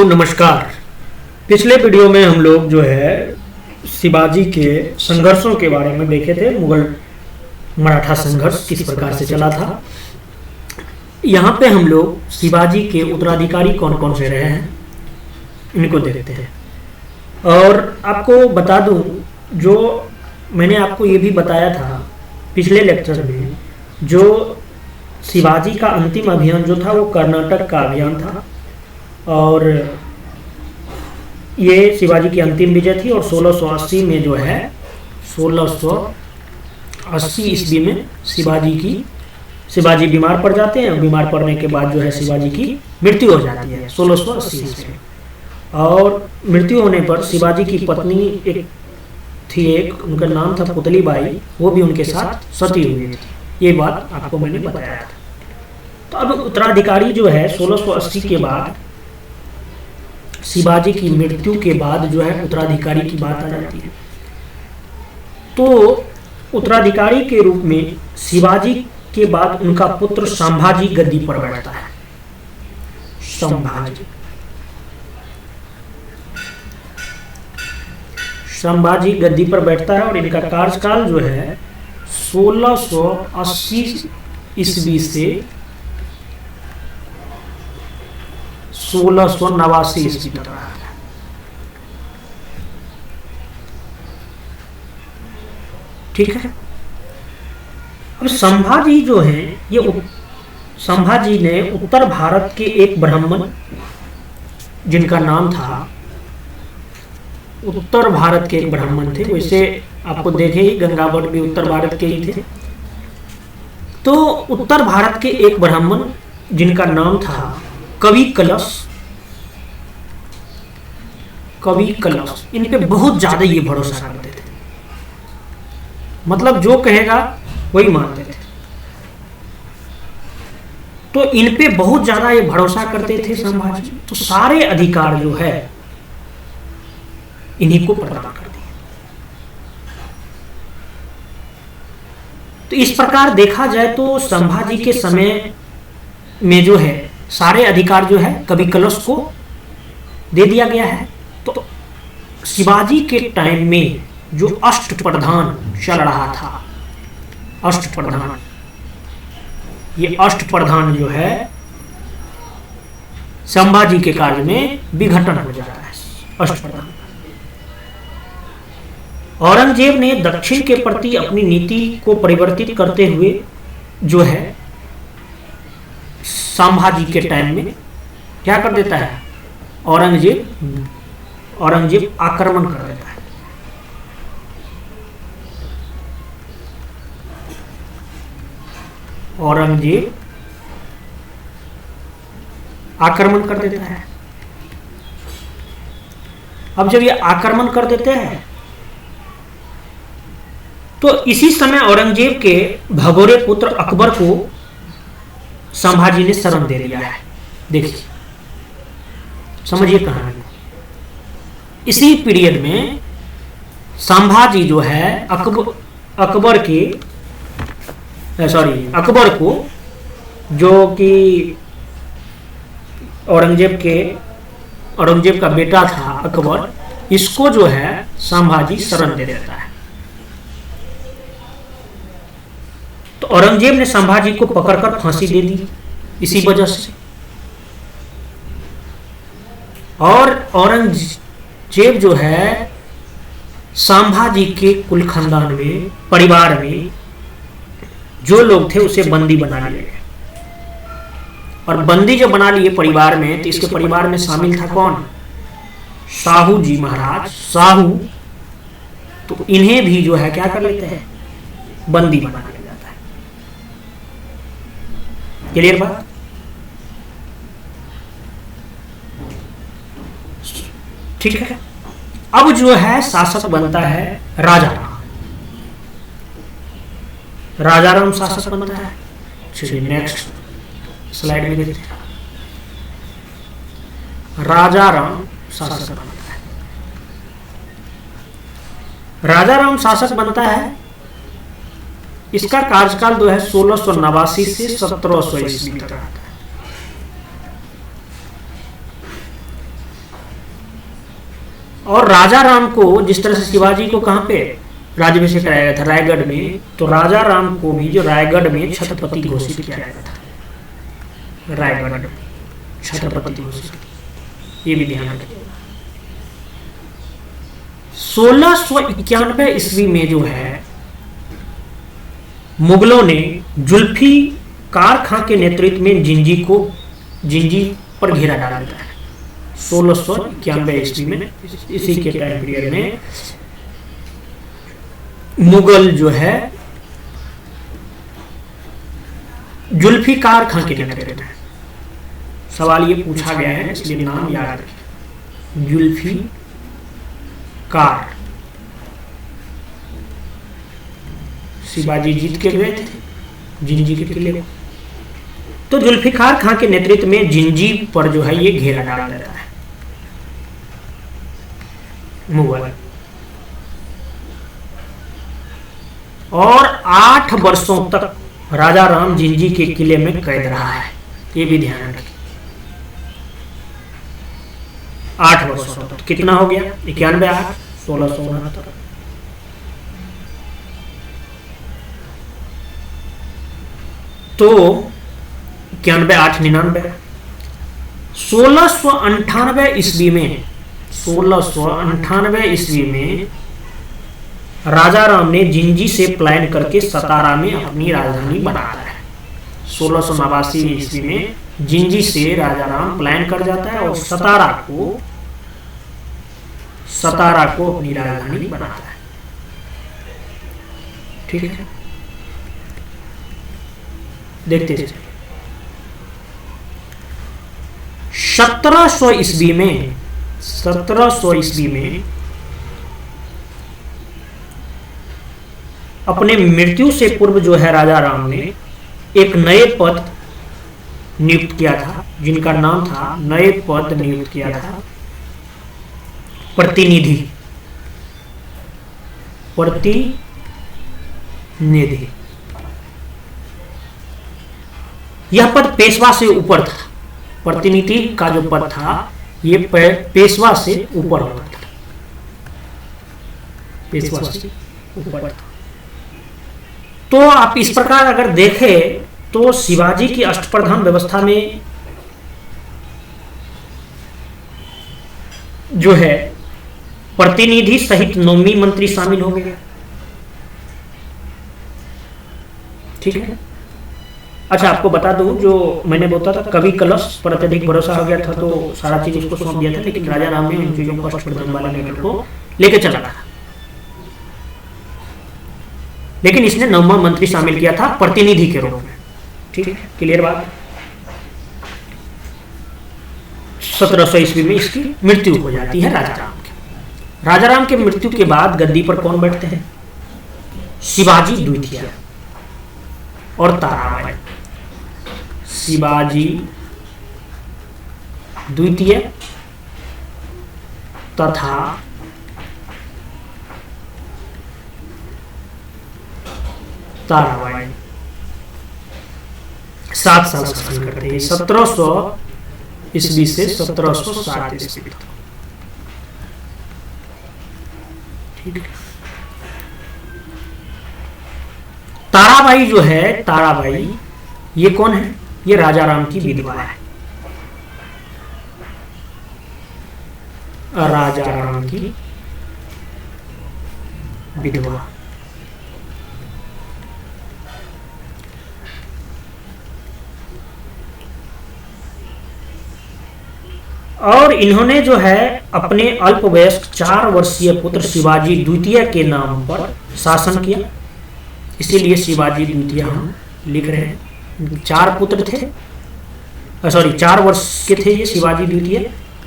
नमस्कार। पिछले वीडियो में हम लोग जो है शिवाजी के संघर्षों के बारे में देखे थे। मुगल मराठा संघर्ष किस प्रकार से चला था। यहाँ पे हम लोग शिवाजी के उत्तराधिकारी कौन कौन से रहे हैं इनको देखते हैं। और आपको बता दूं, जो मैंने आपको ये भी बताया था पिछले लेक्चर में, जो शिवाजी का अंतिम अभियान जो था वो कर्नाटक का अभियान था और ये शिवाजी की अंतिम विजय थी। और 1680 में जो है 1680 ईस्वी में शिवाजी बीमार पड़ जाते हैं। बीमार पड़ने के बाद जो है शिवाजी की मृत्यु हो जाती है 1680 ईस्वी में। और मृत्यु होने पर शिवाजी की पत्नी एक उनका नाम था पुतली बाई, वो भी उनके साथ सती हुई थी। ये बात आपको मैंने बताया था। तो अब उत्तराधिकारी जो है 1680 के बाद शिवाजी की मृत्यु के बाद जो है उत्तराधिकारी की बात आ जाती है। तो उत्तराधिकारी के रूप में शिवाजी के बाद उनका पुत्र संभाजी गद्दी पर बैठता है। संभाजी गद्दी पर बैठता है और इनका कार्यकाल जो है 1680 ईस्वी से 1689 ईस्वी तक रहा है। ठीक है। अब संभाजी जो है, ये संभाजी ने उत्तर भारत के एक ब्राह्मण जिनका नाम था, उत्तर भारत के एक ब्राह्मण थे। वैसे आपको देखे ही गंगावट भी उत्तर भारत के ही थे। तो उत्तर भारत के एक ब्राह्मण जिनका नाम था कवि कलश, इन पे बहुत ज्यादा ये भरोसा करते थे। मतलब जो कहेगा वही मानते थे। तो इन पे बहुत ज्यादा ये भरोसा करते थे संभाजी। तो सारे अधिकार जो है इन्हीं को प्रदान कर दिए। तो इस प्रकार देखा जाए तो संभाजी के समय में जो है सारे अधिकार जो है कवि कलश को दे दिया गया है। तो शिवाजी के टाइम में जो अष्टप्रधान चल रहा था, ये अष्टप्रधान जो है संभाजी के कार्य में विघटन हो जाता है। अष्टप्रधान औरंगजेब ने दक्षिण के प्रति अपनी नीति को परिवर्तित करते हुए जो है संभाजी के टाइम में क्या कर देता है, औरंगजेब आक्रमण कर देता है। औरंगजेब आक्रमण कर देता है। अब जब ये आक्रमण कर देते हैं तो इसी समय औरंगजेब के भगोरे पुत्र अकबर को संभाजी ने शरण दे दिया है। देखिए, समझिए कहानी। इसी पीरियड में संभाजी जो है अकबर को, जो कि औरंगजेब का बेटा था अकबर, इसको जो है संभाजी शरण दे देता है। तो औरंगजेब ने संभाजी को पकड़कर फांसी दे दी इसी वजह से। और औरंगजेब जो है संभाजी के कुल खानदान में, परिवार में जो लोग थे उसे बंदी बना लिए। और बंदी जो बना लिए परिवार में, तो इसके परिवार में शामिल था कौन, साहू जी महाराज साहू। तो इन्हें भी जो है क्या कर लेते हैं, बंदी बना लिया जाता है। क्लियर बात। ठीक है। अब जो है शासक बनता है राजाराम शासक बनता है। चलिए नेक्स्ट स्लाइड में देखते हैं। राजाराम शासक बनता है। राजाराम शासक बनता है। इसका कार्यकाल जो है 1689 से 1700 ईस्वी तक रहता है। और राजा राम को जिस तरह से शिवाजी को कहाँ पे राज्याभिषेक कराया गया था, रायगढ़ में, तो राजा राम को भी जो रायगढ़ में छत्रपति घोषित किया गया था, रायगढ़ छत्रपति घोषित, ये भी ध्यान रखिए। 1691 ईस्वी में जो है मुगलों ने जुल्फिकार खां के नेतृत्व में जिंजी पर घेरा डाला था। 1691 ईस्वी में, इसी के टाइम पीरियड में मुगल जो है जुल्फिकार खां के नेतृत्व में, सवाल ये पूछा गया है इसलिए नाम याद रखें, जुल्फिकार, शिवाजी जीत के गए थे जिंजी के किले को, तो जुल्फिकार खां के नेतृत्व में जिंजी पर जो है ये घेरा डाल देता है मुगल, और 8 वर्षों तक राजा राम जिंजी के किले में कैद रहा है, ये भी ध्यान रखें। 8 वर्षों तक, कितना हो गया 91 8 1669, तो 91 8 99, 1698 ईस्वी में, 1698 ईस्वी में राजा राम ने जिंजी से प्लान करके सतारा में अपनी राजधानी बनाया है। 1689 ईस्वी में जिंजी से राजा राम प्लान कर जाता है और सतारा को अपनी राजधानी बनाता है। ठीक है, देखते हैं। 1700 ईस्वी में, 1700 ईस्वी में अपने मृत्यु से पूर्व जो है राजा राम ने एक नए पद नियुक्त किया था, जिनका नाम था, नए पद नियुक्त किया था प्रतिनिधि, प्रतिनिधि। यह पद पेशवा से ऊपर था, प्रतिनिधि का जो पद था ये पेशवा से ऊपर होता था, पेशवा से ऊपर था। तो आप इस प्रकार अगर देखें तो शिवाजी की अष्टप्रधान व्यवस्था में जो है प्रतिनिधि सहित 9वीं मंत्री शामिल हो गए। ठीक है, अच्छा आपको बता दूं, जो मैंने बोला था कवि कलश पर अत्यधिक भरोसा हो गया था तो सारा चीज उसको सौंप दिया था, लेकिन राजा राम ने उन चीजों को अष्टप्रधान वाले मैटर को लेके चला था, लेकिन इसने 9वां मंत्री शामिल किया था प्रतिनिधि के रूप में। ठीक है, क्लियर बात। 1700 ईस्वी में इसकी मृत्यु हो जाती है राजा राम की। राजा राम के मृत्यु के बाद गद्दी पर कौन बैठते हैं? शिवाजी द्वितीय और ताराबाई। शिवाजी द्वितीय तथा ताराबाई 7 साल शासन करते हैं, 1700 ईस्वी से 1760 ईस्वी तक। ठीक है, ताराबाई जो है, ताराबाई ये कौन है? ये राजा राम की विधवा है, राजा राम की विधवा। और इन्होंने जो है अपने अल्पवयस्क 4 वर्षीय पुत्र शिवाजी द्वितीय के नाम पर शासन किया, इसीलिए शिवाजी द्वितीय हम लिख रहे हैं। 4 पुत्र थे, 4 वर्ष के थे ये शिवाजी द्वितीय,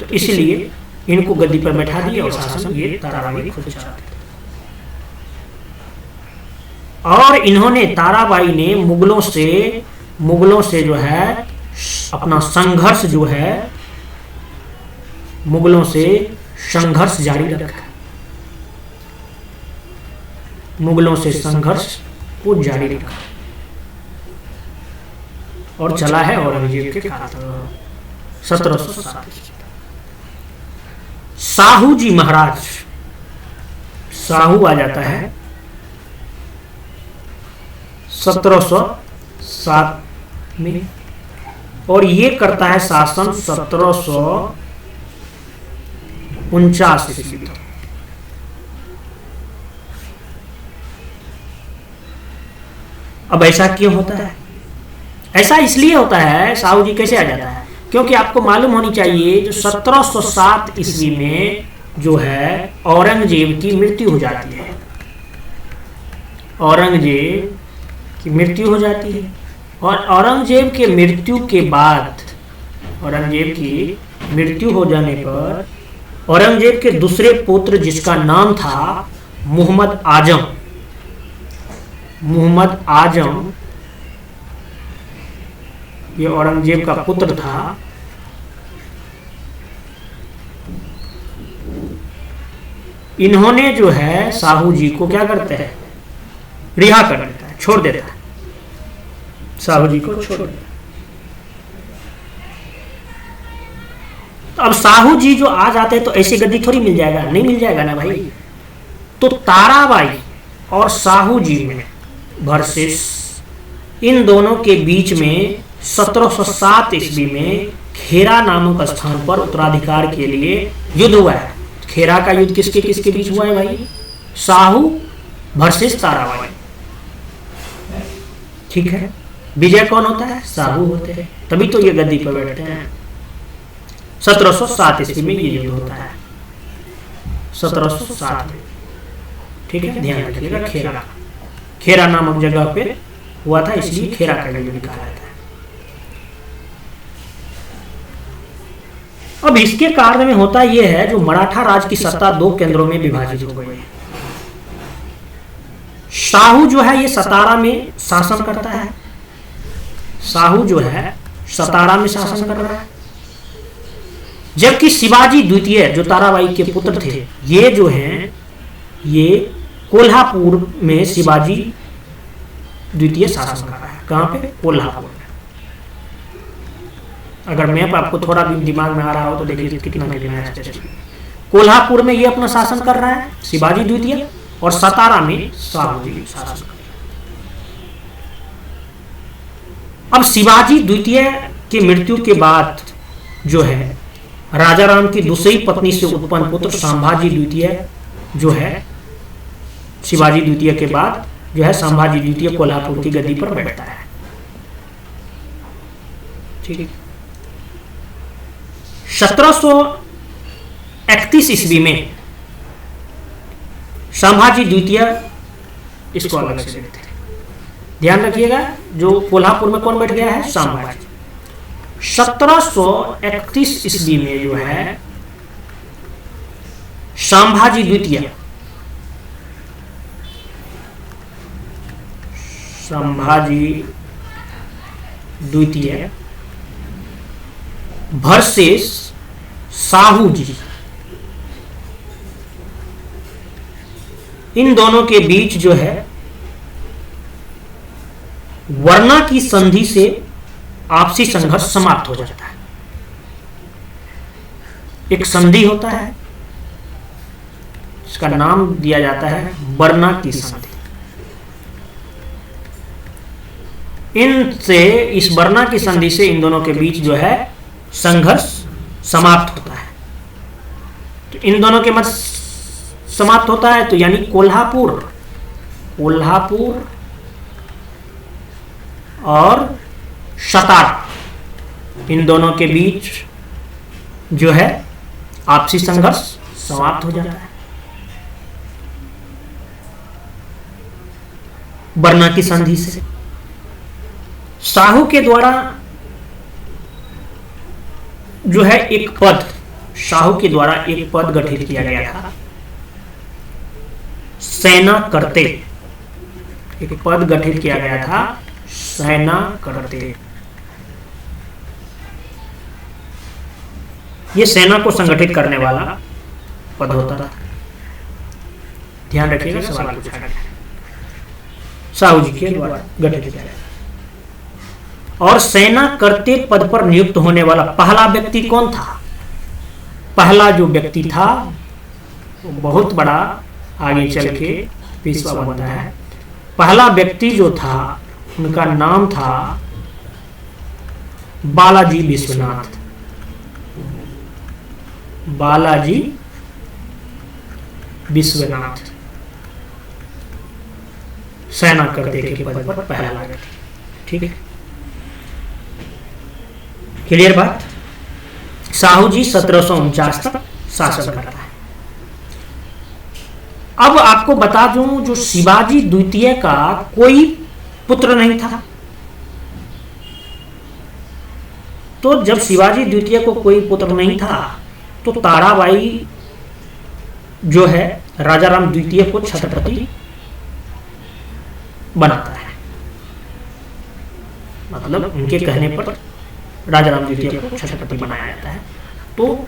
तो इसलिए इनको गद्दी पर बैठा दिया और शासन ये ताराबाई खुद चलाते थे। और इन्होंने, ताराबाई ने मुगलों से जो है अपना संघर्ष जो है, मुगलों से संघर्ष जारी रखा, मुगलों से संघर्ष को जारी रखा और चला है औरंगजेब के खातिर। 1707 साहू जी महाराज, साहू आ जाता है 1707 में, और ये करता है शासन 1749 ईस्वी तक। अब ऐसा क्यों होता है? ऐसा इसलिए होता है, साहू जी कैसे आ जाता है, क्योंकि आपको मालूम होनी चाहिए जो 1707 ईस्वी में जो है औरंगजेब की मृत्यु हो जाती है। औरंगजेब की मृत्यु हो जाती है, और औरंगजेब के मृत्यु के बाद, औरंगजेब की मृत्यु हो जाने पर औरंगजेब के दूसरे पुत्र जिसका नाम था मोहम्मद आजम, मोहम्मद आजम ये औरंगजेब का पुत्र था। इन्होंने जो है साहू जी को क्या करते हैं, रिहा कर देता है, छोड़ देता है, साहू जी को छोड़ देता है। तो अब साहू जी जो आ जाते हैं तो ऐसी गद्दी थोड़ी मिल जाएगा, नहीं मिल जाएगा ना भाई। तो ताराबाई और साहू जी में वर्सेस इन दोनों के बीच में 1707 ईस्वी में खेरा नामक स्थान पर उत्तराधिकार के लिए युद्ध हुआ है। खेरा का युद्ध किसके किसके बीच हुआ है भाई? साहू वर्सेस ताराबाई। ठीक है, विजय कौन होता है? साहू होते हैं, तभी तो ये गद्दी पर बैठते हैं। 1707 ईस्वी में ये युद्ध होता है, 1707 में। ठीक है, ध्यान रखिएगा। खेरा, खेरा नामक जगह पे हुआ था, इसलिए खेरा का युद्ध कहा जाता है। अब इसके कारण में होता यह है, जो मराठा राज की सत्ता दो केंद्रों में विभाजित हो गई है। साहू जो है ये सतारा में शासन करता है, साहू जो है सतारा में शासन कर रहा है, जबकि शिवाजी द्वितीय जो ताराबाई के पुत्र थे, ये जो हैं ये कोल्हापुर में शिवाजी द्वितीय शासन कर रहा है। कहां पे? कोल्हापुर में। अगर मैप आपको थोड़ा भी दिमाग में आ रहा हो तो देखिए कितना कोल्हापुर में ये अपना शासन कर रहा है शिवाजी द्वितीय, और सतारा में साहू जी शासन कर रहे हैं। अब शिवाजी द्वितीय की मृत्यु के बाद जो है राजा राम की दूसरी पत्नी से उत्पन्न पुत्र संभाजी द्वितीय जो है शिवाजी द्वितीय के बाद जो है संभाजी द्वितीय कोल्हापुर की गद्दी पर बैठता है। ठीक है, 1731 ईस्वी में संभाजी द्वितीय, इसको अलग से देखते हैं, ध्यान रखिएगा, जो कोल्हापुर में कौन बैठ गया है? संभाजी। 1731 ईस्वी में जो है संभाजी द्वितीय, संभाजी द्वितीय वर्सेस साहू जी, इन दोनों के बीच जो है वर्ना की संधि से आपसी संघर्ष समाप्त हो जाता है। एक संधि होता है, इसका नाम दिया जाता है वर्ना की संधि। इनसे, इस वर्ना की संधि से इन दोनों के बीच जो है संघर्ष समाप्त होता है। तो इन दोनों के मध्य समाप्त होता है, तो यानी कोल्हापुर, कोल्हापुर और सतारा, इन दोनों के बीच जो है आपसी संघर्ष समाप्त हो जाता है वर्ना की संधि से। साहू के द्वारा जो है एक पद, साहू के द्वारा एक पद गठित किया गया था, सेना करते, एक पद गठित किया गया था, सेना करते। ये सेना को संगठित करने वाला पद होता था। ध्यान रखिएगा, सवाल पूछा गया, साहू जी के द्वारा गठित किया गया। और सेना करते पद पर नियुक्त होने वाला पहला व्यक्ति कौन था? पहला जो व्यक्ति था वो बहुत बड़ा आगे चल के पेशवा बनता है। पहला व्यक्ति जो था उनका नाम था बालाजी विश्वनाथ। बालाजी विश्वनाथ सेना करते के पद पर पहला व्यक्ति। ठीक है, क्लियर बात। साहू जी 1749 तक शासन करता है। अब आपको बता दूं, जो शिवाजी द्वितीय का कोई पुत्र नहीं था। तो जब शिवाजी द्वितीय को कोई पुत्र नहीं था तो ताराबाई जो है राजाराम द्वितीय को छत्रपति बनाता है। मतलब उनके कहने पर राजाराम द्वितीय को छत्रपति बनाया जाता है। तो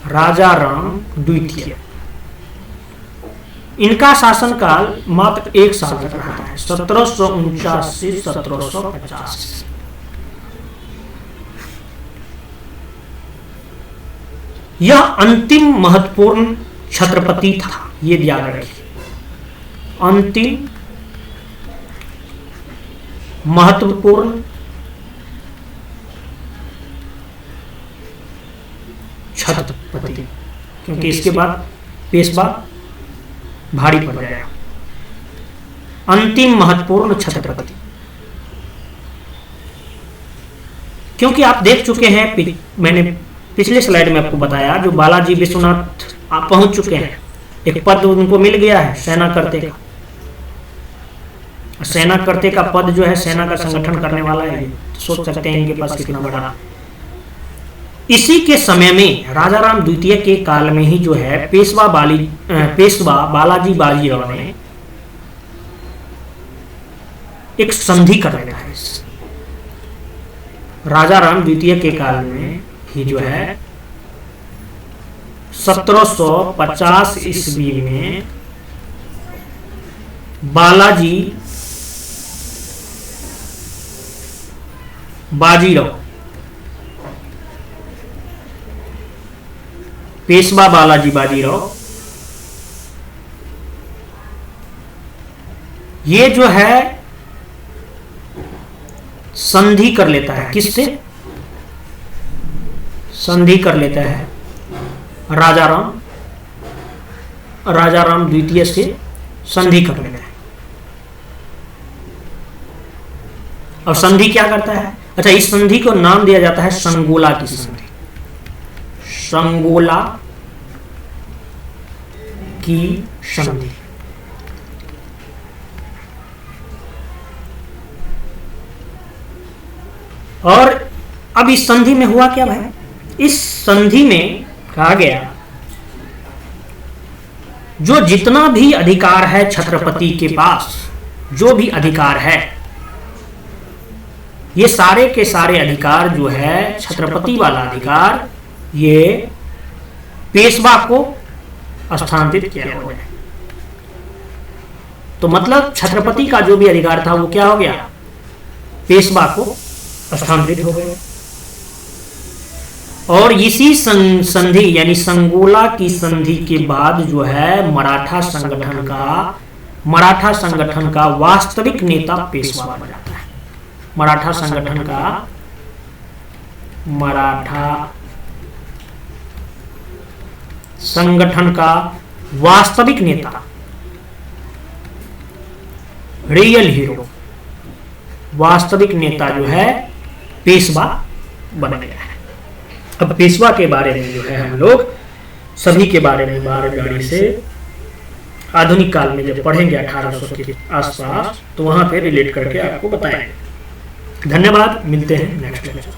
राजाराम द्वितीय, इनका शासनकाल मात्र 1 साल तक रहा है, 1749 से 1750। यह अंतिम महत्वपूर्ण छत्रपति था, ये याद रखिए। अंतिम महत्वपूर्ण छत्रपति, क्योंकि इसके बाद पेशवा भारी पड़ गया। अंतिम महत्वपूर्ण छत्रपति, क्योंकि आप देख चुके हैं, मैंने पिछले स्लाइड में आपको बताया, जो बालाजी विश्वनाथ आप पहुंच चुके हैं, एक पद उनको मिल गया है सेना करते का। सेना करते का पद जो है सेना का संगठन करने वाला है, तो सोच सकते हैं इनके पास कितना बड़ा। इसी के समय में राजाराम द्वितीय के काल में ही जो है पेशवा बालाजी बाजीराव ने एक संधि कर लेना है। राजाराम द्वितीय के काल में ही जो है 1750 ईस्वी में बालाजी बाजीराव, पेशवा बालाजी बाजीराव, ये जो है संधि कर लेता है। किससे संधि कर लेता है? राजाराम द्वितीय से संधि कर लेता है। अब संधि क्या करता है? अच्छा, इस संधि को नाम दिया जाता है संगोला की संधि। संगोला की संधि। और अब इस संधि में हुआ क्या भाई? इस संधि में कहा गया जो जितना भी अधिकार है छत्रपति के पास, जो भी अधिकार है, ये सारे के सारे अधिकार जो है छत्रपति वाला अधिकार, ये पेशवा को स्थानांतरित किया हुआ है। तो मतलब छत्रपति का जो भी अधिकार था वो क्या हो गया? पेशवा को स्थानांतरित हो गया। और इसी संधि यानी संगोला की संधि के बाद जो है मराठा संगठन का वास्तविक नेता पेशवा बन जाता है। मराठा संगठन का वास्तविक नेता, रियल हीरो, वास्तविक नेता जो है पेशवा बन गया है। अब पेशवा के बारे में जो है हम लोग सभी के बारे में बारी से आधुनिक काल में जब पढ़ेंगे 1800 के आसपास, तो वहां पे रिलेट करके आपको बताएंगे। धन्यवाद, मिलते हैं नेक्स्ट लेक्चर।